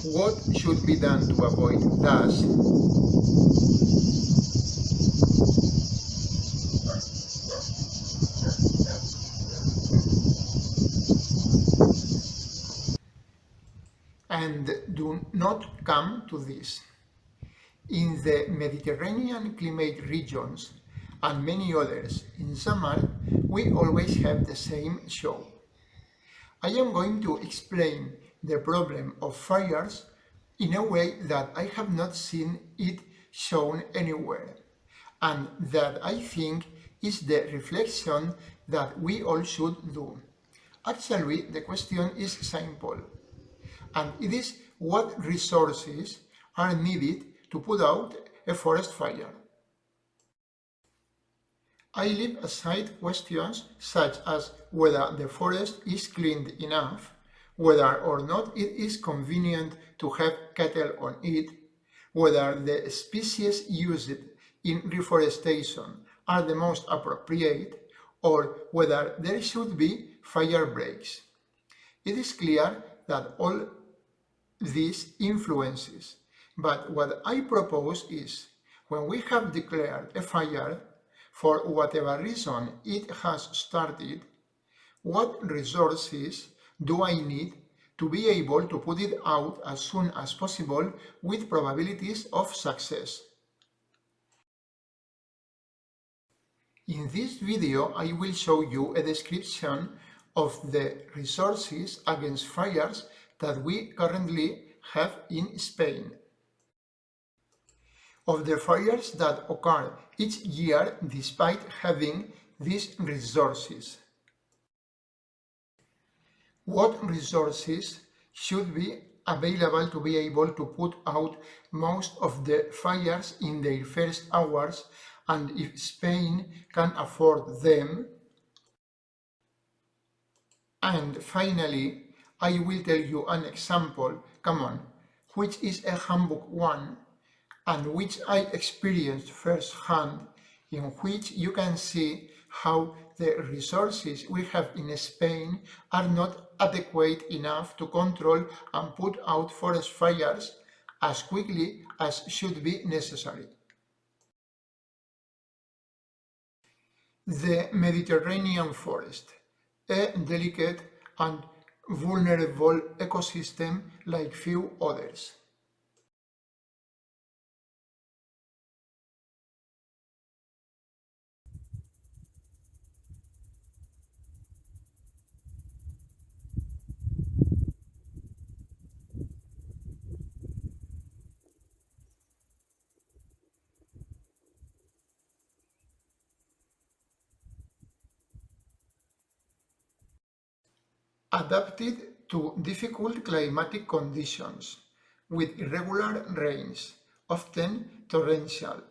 What should be done to avoid dust? And do not come to this. In the Mediterranean climate regions and many others in summer, we always have the same show. I am going to explain the problem of fires in a way that I have not seen it shown anywhere, and that I think is the reflection that we all should do. Actually, the question is simple, and it is what resources are needed to put out a forest fire. I leave aside questions such as whether the forest is cleaned enough, whether or not it is convenient to have cattle on it, whether the species used in reforestation are the most appropriate, or whether there should be fire breaks. It is clear that all these influences, but what I propose is, when we have declared a fire, for whatever reason it has started, what resources do I need to be able to put it out as soon as possible with probabilities of success? In this video, I will show you a description of the resources against fires that we currently have in Spain. Of the fires that occur each year despite having these resources. What resources should be available to be able to put out most of the fires in their first hours, and if Spain can afford them? And finally, I will tell you an example, come on, which is a handbook one, and which I experienced firsthand, in which you can see how the resources we have in Spain are not adequate enough to control and put out forest fires as quickly as should be necessary. The Mediterranean forest, a delicate and vulnerable ecosystem like few others. Adapted to difficult climatic conditions, with irregular rains, often torrential.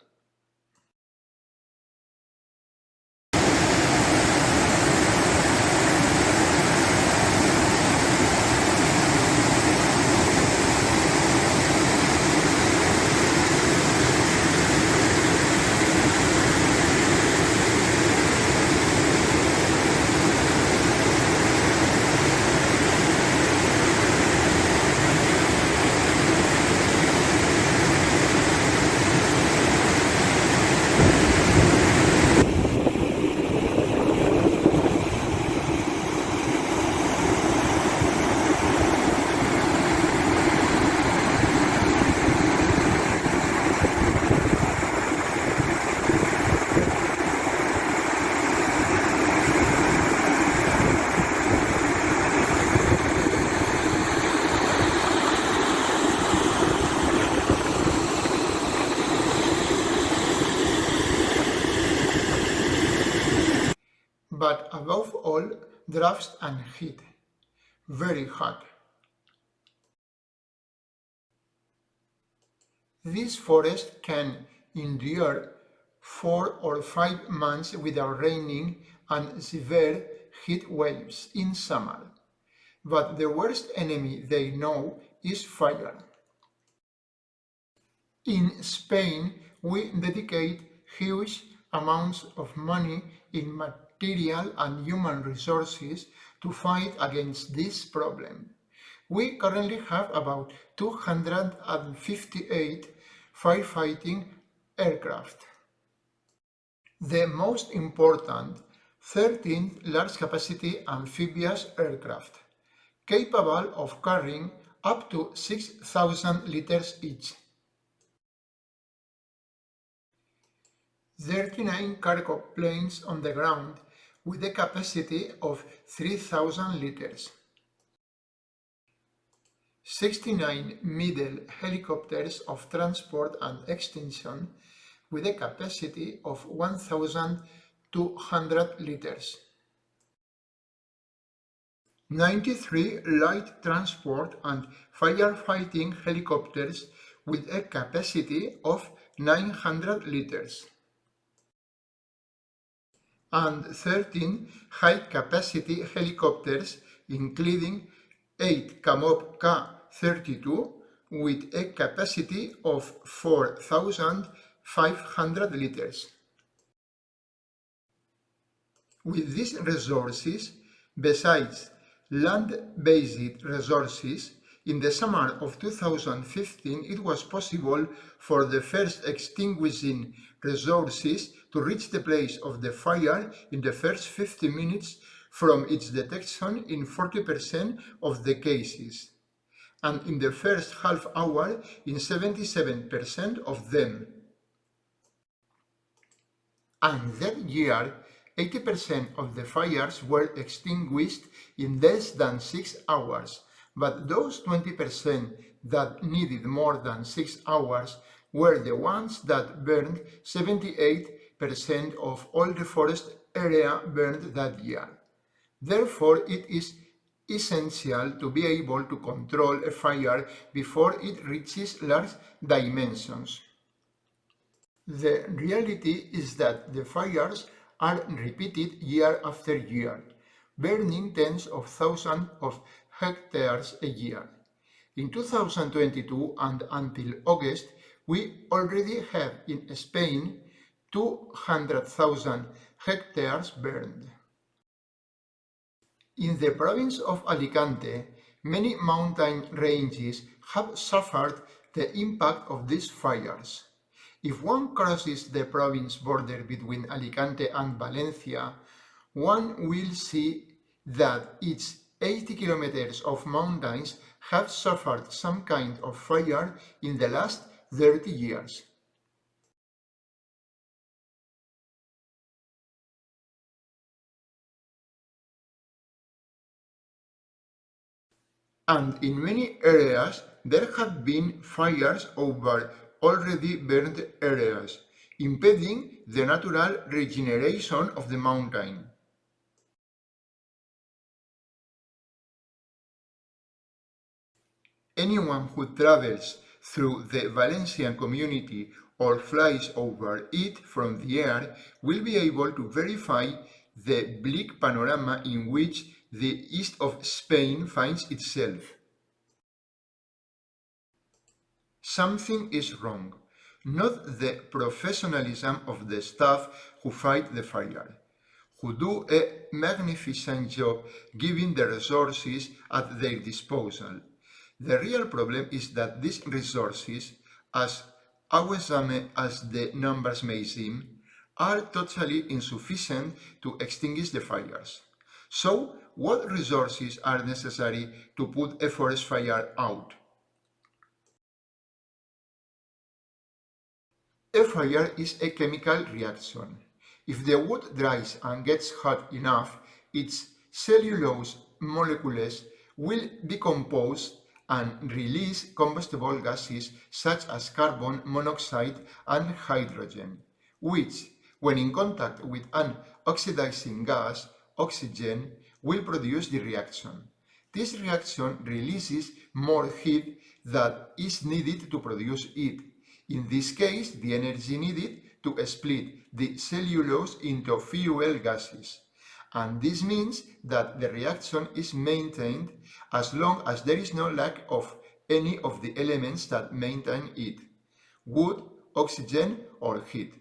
But above all, drafts and heat. Very hot. This forest can endure 4 or 5 months without raining and severe heat waves in summer. But the worst enemy they know is fire. In Spain, we dedicate huge amounts of money in material and human resources to fight against this problem. We currently have about 258 firefighting aircraft. The most important, 13 large-capacity amphibious aircraft, capable of carrying up to 6,000 liters each. 39 cargo planes on the ground with a capacity of 3,000 liters. 69 middle helicopters of transport and extinction with a capacity of 1,200 liters. 93 light transport and firefighting helicopters with a capacity of 900 liters. And 13 high-capacity helicopters, including 8 Kamov K-32 with a capacity of 4,500 liters. With these resources, besides land-based resources, in the summer of 2015 it was possible for the first extinguishing resources to reach the place of the fire in the first 50 minutes from its detection in 40% of the cases, and in the first half hour in 77% of them. And that year, 80% of the fires were extinguished in less than 6 hours, but those 20% that needed more than 6 hours were the ones that burned 78% of all the forest area burned that year. Therefore, it is essential to be able to control a fire before it reaches large dimensions. The reality is that the fires are repeated year after year, burning tens of thousands of hectares a year. In 2022 and until August, we already have in Spain 200,000 hectares burned. In the province of Alicante, many mountain ranges have suffered the impact of these fires. If one crosses the province border between Alicante and Valencia, one will see that its 80 kilometers of mountains have suffered some kind of fire in the last 30 years. And in many areas there have been fires over already burned areas, impeding the natural regeneration of the mountain. Anyone who travels through the Valencian community or flies over it from the air will be able to verify the bleak panorama in which the east of Spain finds itself. Something is wrong, not the professionalism of the staff who fight the fire, who do a magnificent job giving the resources at their disposal. The real problem is that these resources, as awesome as the numbers may seem, are totally insufficient to extinguish the fires. So, what resources are necessary to put a forest fire out? A fire is a chemical reaction. If the wood dries and gets hot enough, its cellulose molecules will decompose and release combustible gases such as carbon monoxide and hydrogen, which, when in contact with an oxidizing gas, oxygen, will produce the reaction. This reaction releases more heat than is needed to produce it. In this case, the energy needed to split the cellulose into fuel gases. And this means that the reaction is maintained as long as there is no lack of any of the elements that maintain it: wood, oxygen, or heat.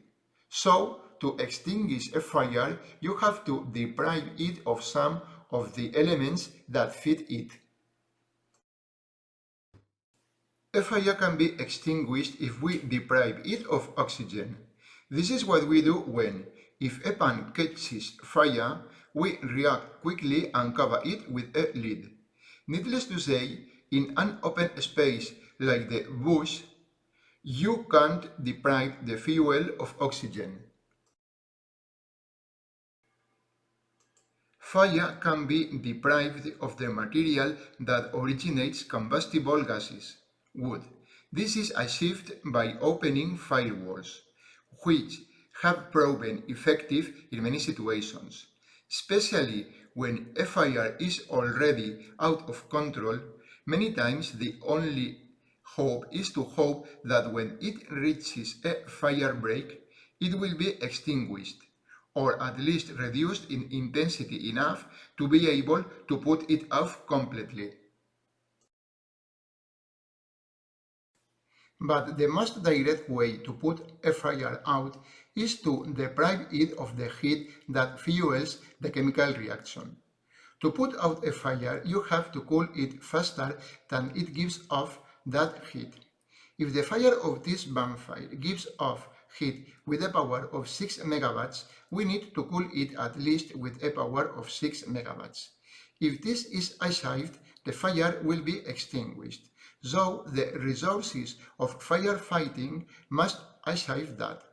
So, to extinguish a fire, you have to deprive it of some of the elements that feed it. A fire can be extinguished if we deprive it of oxygen. This is what we do when, if a pan catches fire, we react quickly and cover it with a lid. Needless to say, in an open space like the bush, you can't deprive the fuel of oxygen. Fire can be deprived of the material that originates combustible gases, wood. This is achieved by opening firewalls, which have proven effective in many situations. Especially when a fire is already out of control, many times the only hope is to hope that when it reaches a fire break, it will be extinguished, or at least reduced in intensity enough to be able to put it out completely. But the most direct way to put a fire out is to deprive it of the heat that fuels the chemical reaction. To put out a fire, you have to cool it faster than it gives off that heat. If the fire of this bonfire gives off heat with a power of 6 megawatts, we need to cool it at least with a power of 6 megawatts. If this is achieved, the fire will be extinguished. So the resources of firefighting must achieve that.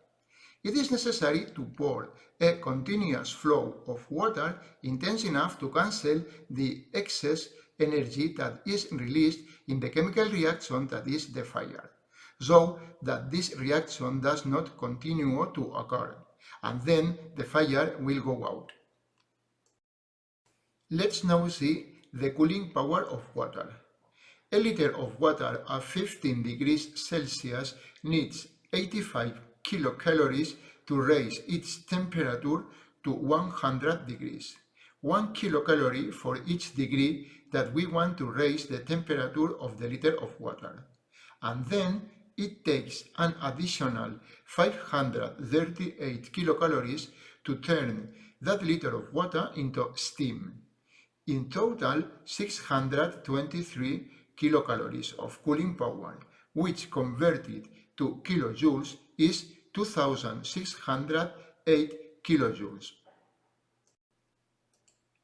It is necessary to pour a continuous flow of water intense enough to cancel the excess energy that is released in the chemical reaction that is the fire, so that this reaction does not continue to occur, and then the fire will go out. Let's now see the cooling power of water. A liter of water at 15 degrees Celsius needs 85 kilocalories to raise its temperature to 100 degrees. 1 kilocalorie for each degree that we want to raise the temperature of the liter of water. And then it takes an additional 538 kilocalories to turn that liter of water into steam. In total, 623 kilocalories of cooling power, which converted to kilojoules is 2608 kilojoules.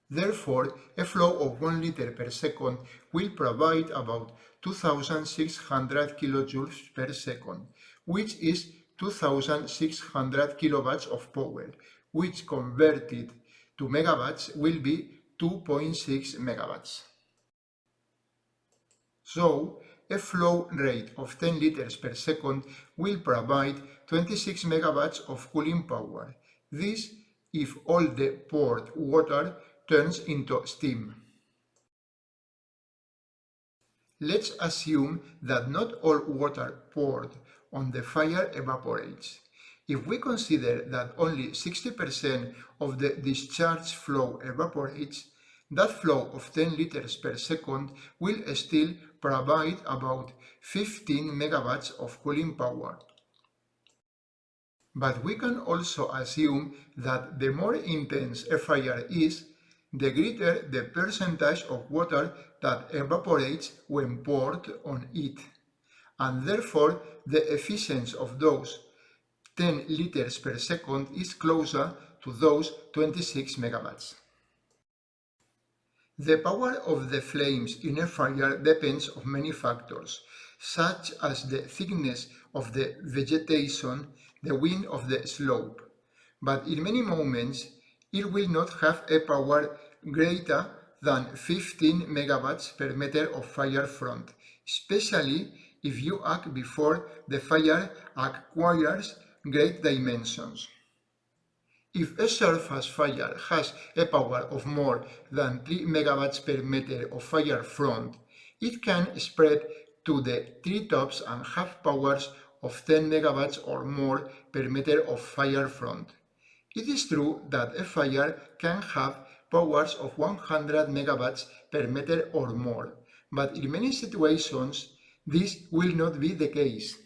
Therefore, a flow of 1 liter per second will provide about 2600 kilojoules per second, which is 2600 kilowatts of power, which converted to megawatts will be 2.6 megawatts. So, a flow rate of 10 liters per second will provide 26 megawatts of cooling power. This if all the poured water turns into steam. Let's assume that not all water poured on the fire evaporates. If we consider that only 60% of the discharge flow evaporates, that flow of 10 liters per second will still provide about 15 megawatts of cooling power. But we can also assume that the more intense a fire is, the greater the percentage of water that evaporates when poured on it, and therefore the efficiency of those 10 liters per second is closer to those 26 megawatts. The power of the flames in a fire depends on many factors, such as the thickness of the vegetation, the wind of the slope, but in many moments it will not have a power greater than 15 megawatts per meter of fire front, especially if you act before the fire acquires great dimensions. If a surface fire has a power of more than 3 megawatts per meter of fire front, it can spread to the treetops and have powers of 10 megawatts or more per meter of fire front. It is true that a fire can have powers of 100 megawatts per meter or more, but in many situations this will not be the case.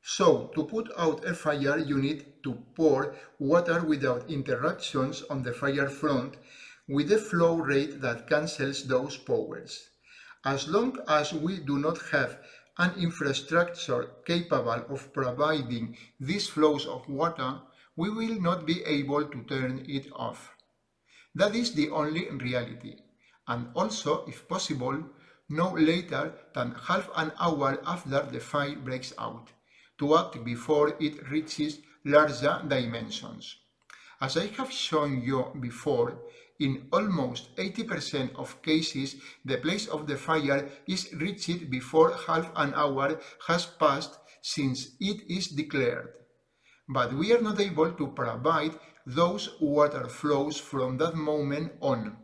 So, to put out a fire, you need to pour water without interruptions on the fire front with a flow rate that cancels those powers. As long as we do not have an infrastructure capable of providing these flows of water, we will not be able to turn it off. That is the only reality, and also, if possible, no later than half an hour after the fire breaks out, to act before it reaches larger dimensions. As I have shown you before, in almost 80% of cases the place of the fire is reached before half an hour has passed since it is declared. But we are not able to provide those water flows from that moment on.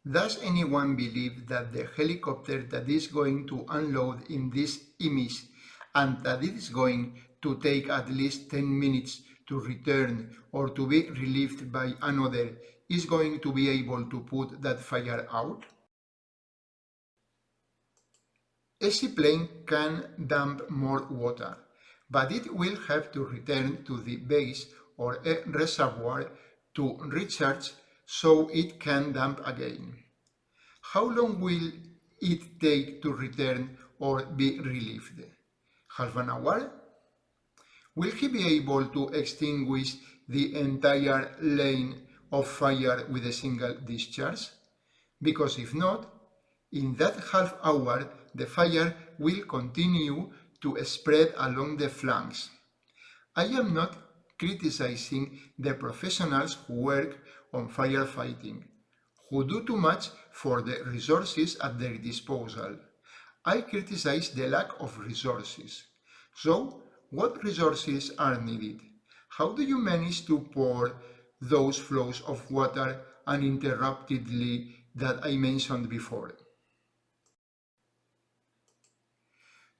Does anyone believe that the helicopter that is going to unload in this image and that it is going to take at least 10 minutes to return or to be relieved by another is going to be able to put that fire out? A seaplane can dump more water, but it will have to return to the base or a reservoir to recharge so it can dump again. How long will it take to return or be relieved? Half an hour? Will he be able to extinguish the entire lane of fire with a single discharge? Because if not, in that half hour the fire will continue to spread along the flanks. I am not criticizing the professionals who work on firefighting, who do too much for the resources at their disposal. I criticize the lack of resources. So, what resources are needed? How do you manage to pour those flows of water uninterruptedly that I mentioned before?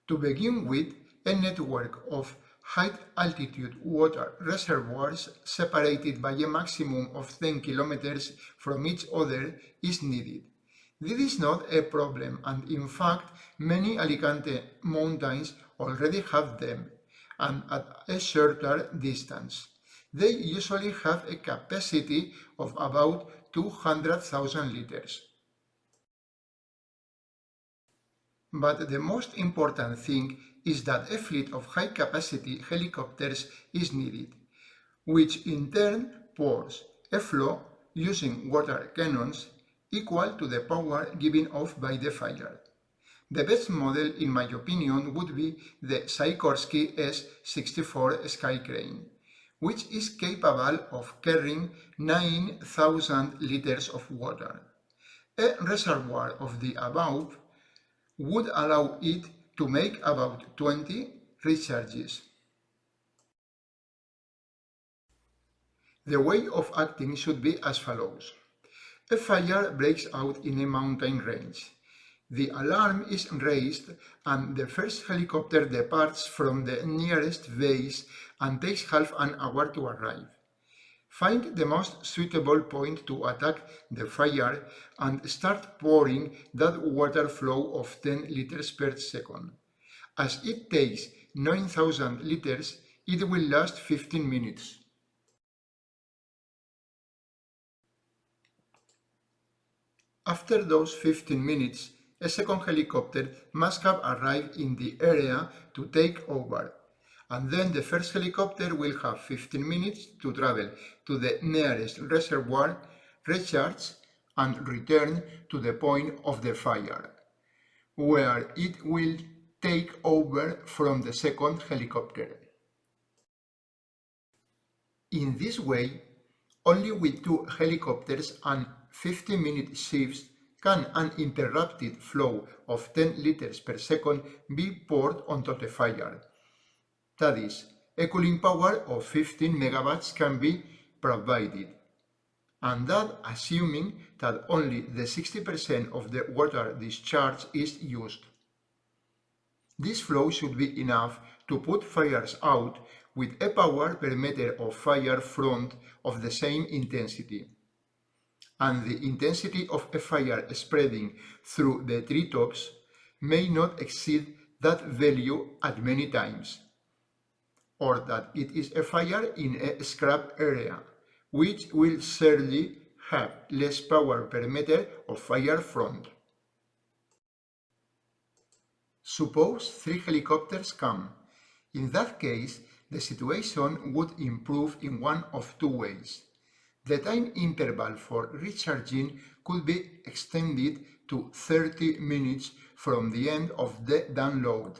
To begin with, a network of high-altitude water reservoirs separated by a maximum of 10 kilometers from each other is needed. This is not a problem, and in fact, many Alicante mountains already have them, and at a shorter distance. They usually have a capacity of about 200,000 liters. But the most important thing is that a fleet of high-capacity helicopters is needed, which in turn pours a flow using water cannons equal to the power given off by the fire. The best model, in my opinion, would be the Sikorsky S-64 Skycrane, which is capable of carrying 9,000 liters of water. A reservoir of the above would allow it to make about 20 recharges. The way of acting should be as follows. A fire breaks out in a mountain range. The alarm is raised and the first helicopter departs from the nearest base and takes half an hour to arrive. Find the most suitable point to attack the fire and start pouring that water flow of 10 liters per second. As it takes 9,000 liters, it will last 15 minutes. After those 15 minutes, a second helicopter must have arrived in the area to take over, and then the first helicopter will have 15 minutes to travel to the nearest reservoir, recharge, and return to the point of the fire, where it will take over from the second helicopter. In this way, only with 2 helicopters and 50-minute shifts can an uninterrupted flow of 10 liters per second be poured onto the fire. That is, a cooling power of 15 megawatts can be provided, and that assuming that only the 60% of the water discharge is used. This flow should be enough to put fires out with a power per meter of fire front of the same intensity. And the intensity of a fire spreading through the treetops may not exceed that value at many times, or that it is a fire in a scrap area, which will certainly have less power per meter of fire front. Suppose 3 helicopters come. In that case, the situation would improve in one of two ways. The time interval for recharging could be extended to 30 minutes from the end of the download,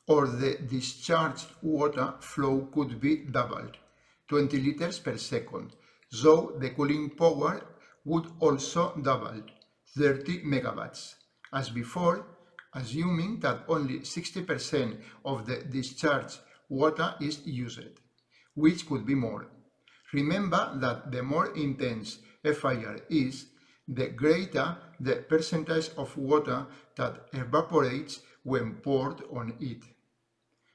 or the discharged water flow could be doubled, 20 liters per second, so the cooling power would also double, 30 megawatts, as before, assuming that only 60% of the discharged water is used, which could be more. Remember that the more intense a fire is, the greater the percentage of water that evaporates when poured on it.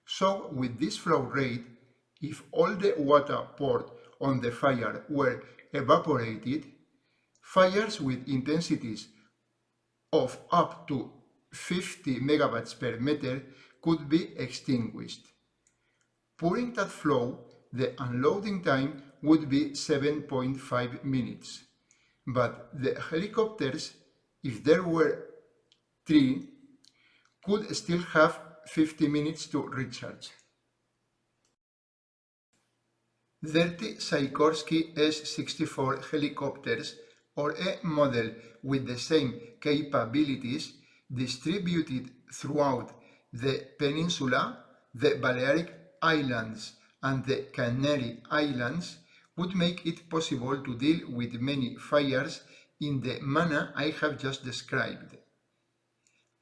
So, with this flow rate, if all the water poured on the fire were evaporated, fires with intensities of up to 50 megawatts per meter could be extinguished. During that flow, the unloading time would be 7.5 minutes, but the helicopters, if there were 3, could still have 50 minutes to recharge. 30 Sikorsky S-64 helicopters, or a model with the same capabilities, distributed throughout the peninsula, the Balearic Islands and the Canary Islands, would make it possible to deal with many fires in the manner I have just described.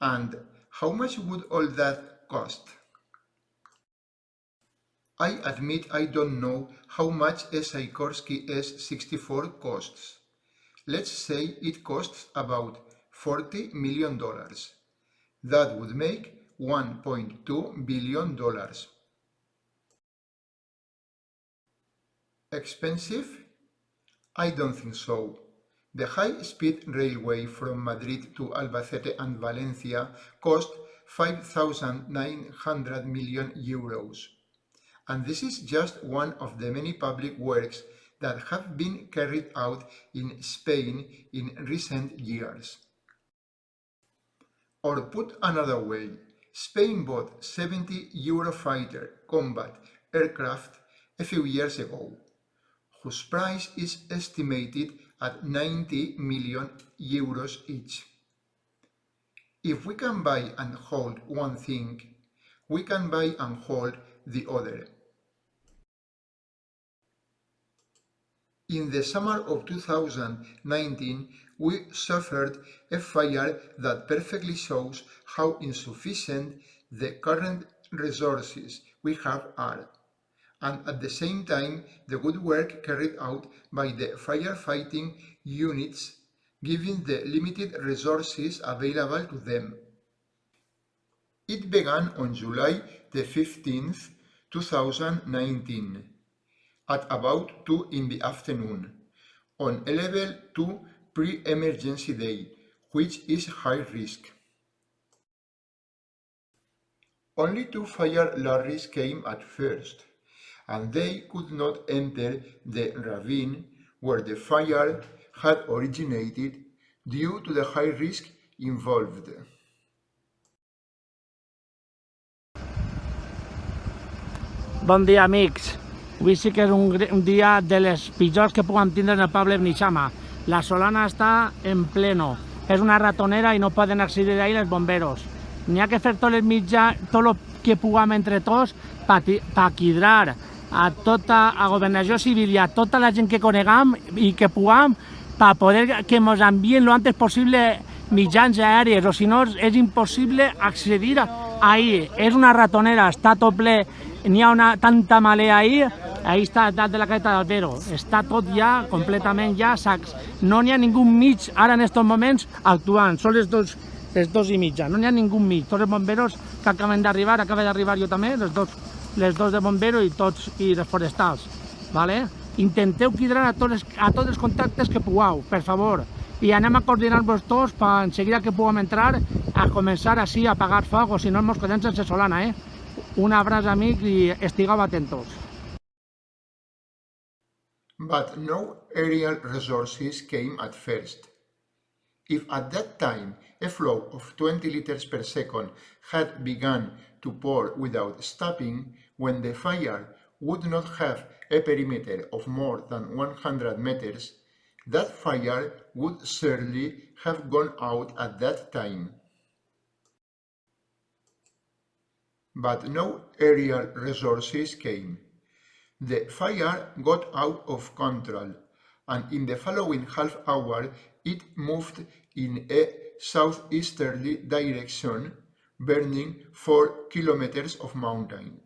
And how much would all that cost? I admit I don't know how much a Sikorsky S-64 costs. Let's say it costs about $40 million. That would make $1.2 billion. Expensive? I don't think so. The high-speed railway from Madrid to Albacete and Valencia cost 5,900 million euros. And this is just one of the many public works that have been carried out in Spain in recent years. Or put another way, Spain bought 70 Eurofighter combat aircraft a few years ago, whose price is estimated at 90 million euros each. If we can buy and hold one thing, we can buy and hold the other. In the summer of 2019, we suffered a fire that perfectly shows how insufficient the current resources we have are, and at the same time the good work carried out by the firefighting units given the limited resources available to them. It began on July the 15th, 2019, at about 2 in the afternoon, on a level 2 pre-emergency day, which is high risk. Only 2 fire lorries came at first, and they could not enter the ravine where the fire had originated due to the high risk involved. Bon dia, amics. Avui sí que és un dia de les pitjors que puguem tindre en el poble de Beneixama. La Solana està en pleno. És una ratonera i no poden accedir ahí els bomberos. N'hi ha que fer tot el que puguem entre tots per cridar a tota la governació civil i a tota la gent que coneguem i que puguem per poder que ens envien lo antes possible mitjans aèries, o si no és impossible accedir ahí. És una ratonera, està tot ple, n'hi ha tanta marea ahí. Ahí està dalt de la careta d'Albero, està tot ja completament ja sacs. No n'hi ha ningú mig ara en aquests moments actuant, són les 2:30, no n'hi ha ningú mig. Tots els bomberos que acaben d'arribar, acaba d'arribar jo també, les dos de bomberos i les forestals. Intenteu cridar a tots els contactes que pugueu, per favor, y anem a coordinar-vos tots per enseguida que puguem entrar a començar així a apagar foc, o si no ens quedem sense solana, Un abraç, amics, i estigueu atentos. But no aerial resources came at first. If at that time a flow of 20 liters per second had begun to pour without stopping, when the fire would not have a perimeter of more than 100 meters, that fire would surely have gone out at that time. But no aerial resources came. The fire got out of control, and in the following half hour it moved in a southeasterly direction, burning 4 kilometers of mountain.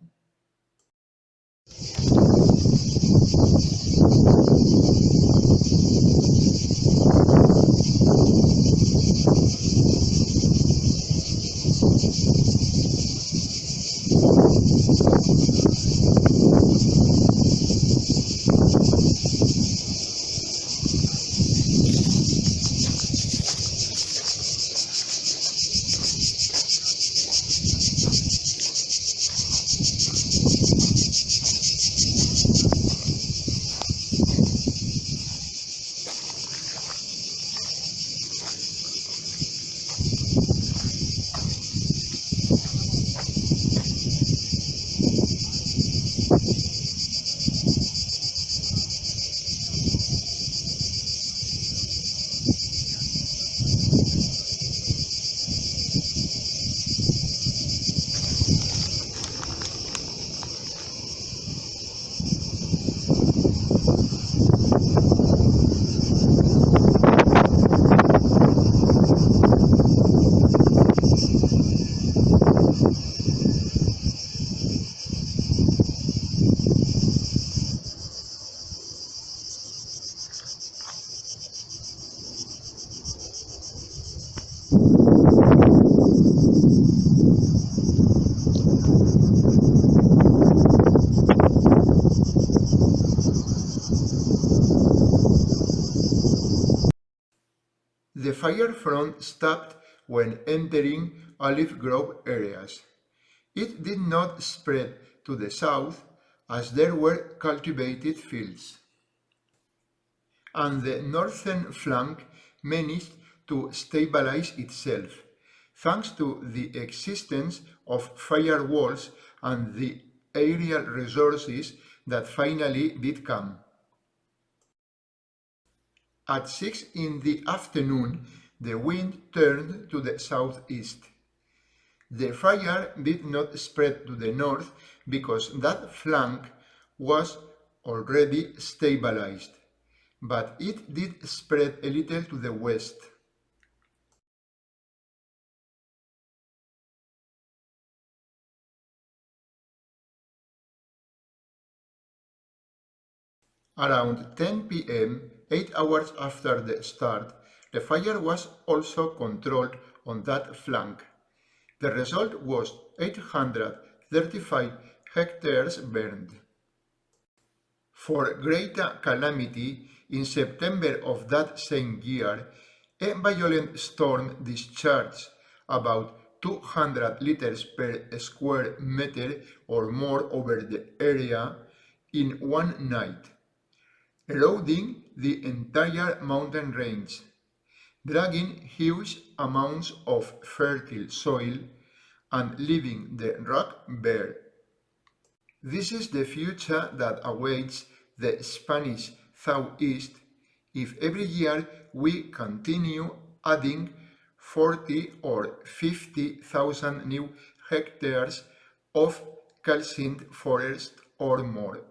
The fire front stopped when entering olive grove areas. It did not spread to the south as there were cultivated fields, and the northern flank managed to stabilize itself, thanks to the existence of firewalls and the aerial resources that finally did come. At 6 in the afternoon, the wind turned to the southeast. The fire did not spread to the north because that flank was already stabilized, but it did spread a little to the west. Around 10 p.m., 8 hours after the start, the fire was also controlled on that flank. The result was 835 hectares burned. For greater calamity, in September of that same year, a violent storm discharged about 200 liters per square meter or more over the area in one night, eroding the entire mountain range, dragging huge amounts of fertile soil and leaving the rock bare. This is the future that awaits the Spanish Southeast if every year we continue adding 40 or 50,000 new hectares of calcined forest or more.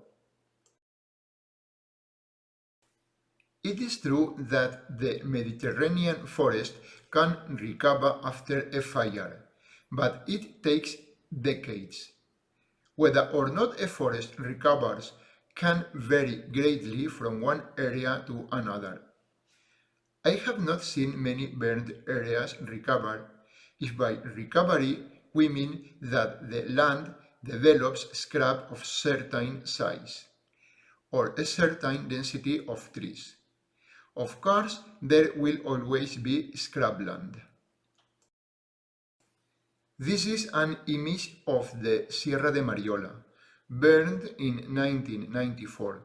It is true that the Mediterranean forest can recover after a fire, but it takes decades. Whether or not a forest recovers can vary greatly from one area to another. I have not seen many burned areas recover, if by recovery we mean that the land develops scrap of certain size, or a certain density of trees, Of course, there will always be scrubland. This is an image of the Sierra de Mariola, burned in 1994.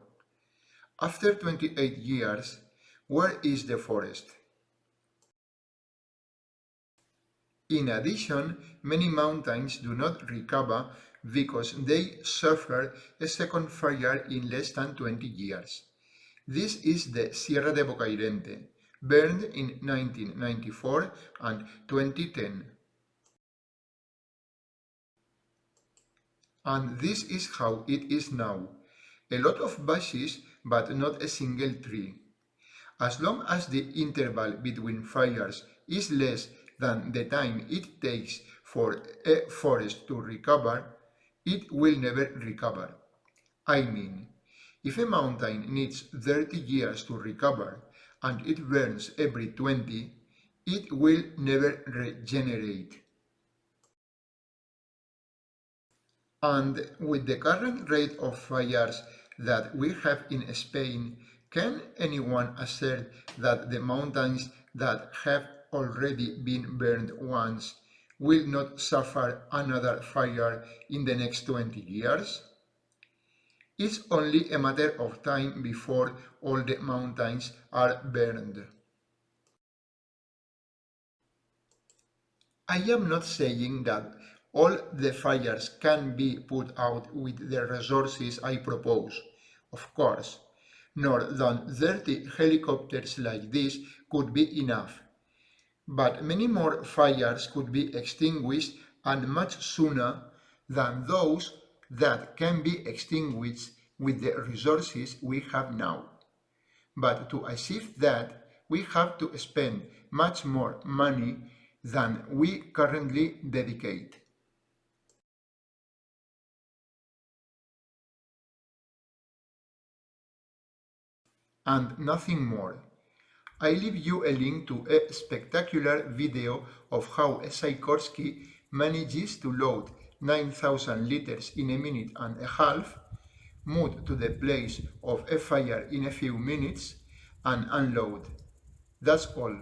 After 28 years, where is the forest? In addition, many mountains do not recover because they suffered a second fire in less than 20 years. This is the Sierra de Bocairente, burned in 1994 and 2010. And this is how it is now. A lot of bushes, but not a single tree. As long as the interval between fires is less than the time it takes for a forest to recover, it will never recover. I mean, if a mountain needs 30 years to recover and it burns every 20, it will never regenerate. And with the current rate of fires that we have in Spain, can anyone assert that the mountains that have already been burned once will not suffer another fire in the next 20 years? It's only a matter of time before all the mountains are burned. I am not saying that all the fires can be put out with the resources I propose, of course, nor that 30 helicopters like this could be enough. But many more fires could be extinguished and much sooner than those that can be extinguished with the resources we have now. But to achieve that, we have to spend much more money than we currently dedicate. And nothing more. I leave you a link to a spectacular video of how a Sikorsky manages to load 9,000 liters in a minute and a half, move to the place of a fire in a few minutes, and unload. That's all.